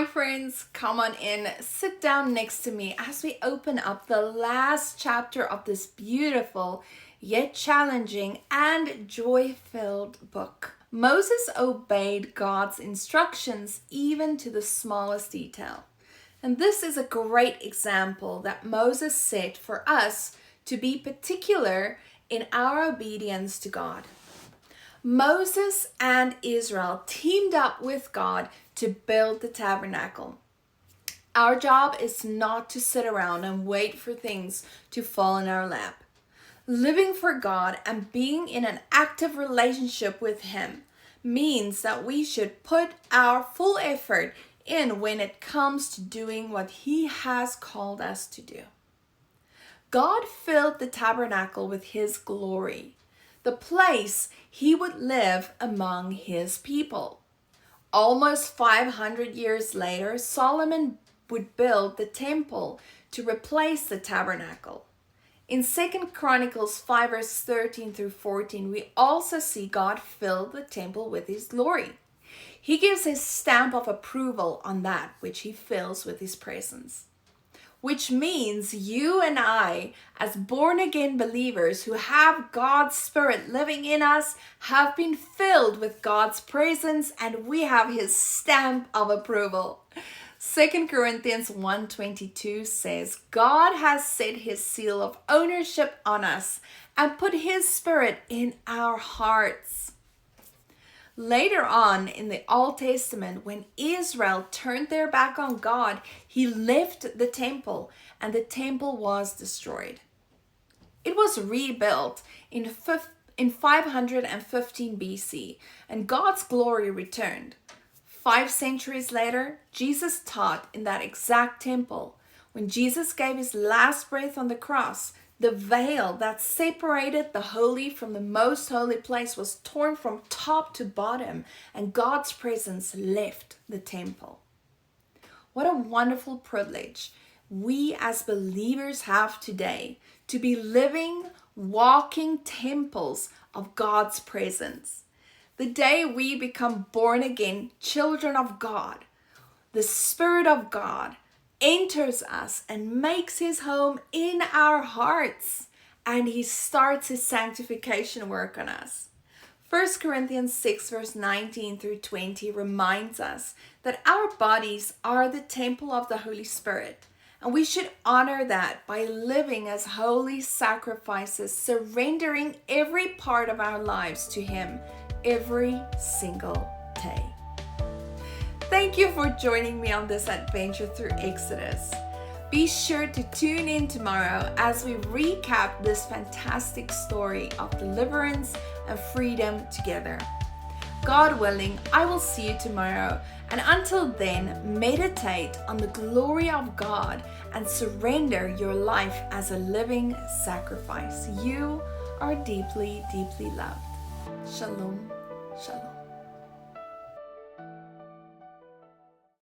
Hi friends, come on in, sit down next to me as we open up the last chapter of this beautiful yet challenging and joy-filled book. Moses obeyed God's instructions even to the smallest detail. And this is a great example that Moses set for us to be particular in our obedience to God. Moses and Israel teamed up with God to build the tabernacle. Our job is not to sit around and wait for things to fall in our lap. Living for God and being in an active relationship with Him means that we should put our full effort in when it comes to doing what He has called us to do. God filled the tabernacle with His glory, the place He would live among His people. Almost 500 years later, Solomon would build the temple to replace the tabernacle. In 2 Chronicles 5 verse 13 through 14, we also see God fill the temple with His glory. He gives His stamp of approval on that which He fills with His presence. Which means you and I, as born-again believers who have God's Spirit living in us, have been filled with God's presence and we have His stamp of approval. 2 Corinthians 1:22 says, God has set His seal of ownership on us and put His Spirit in our hearts. Later on in the Old Testament, when Israel turned their back on God, He left the temple and the temple was destroyed. It was rebuilt in 515 BC and God's glory returned. 5 centuries later, Jesus taught in that exact temple. When Jesus gave His last breath on the cross, the veil that separated the holy from the most holy place was torn from top to bottom, and God's presence left the temple. What a wonderful privilege we as believers have today to be living, walking temples of God's presence. The day we become born again children of God, the Spirit of God enters us and makes His home in our hearts, and He starts His sanctification work on us. 1 Corinthians 6 verse 19 through 20 reminds us that our bodies are the temple of the Holy Spirit, and we should honor that by living as holy sacrifices, surrendering every part of our lives to Him every single day. Thank you for joining me on this adventure through Exodus. Be sure to tune in tomorrow as we recap this fantastic story of deliverance and freedom together. God willing, I will see you tomorrow, and until then, meditate on the glory of God and surrender your life as a living sacrifice. You are deeply, deeply loved. Shalom, shalom.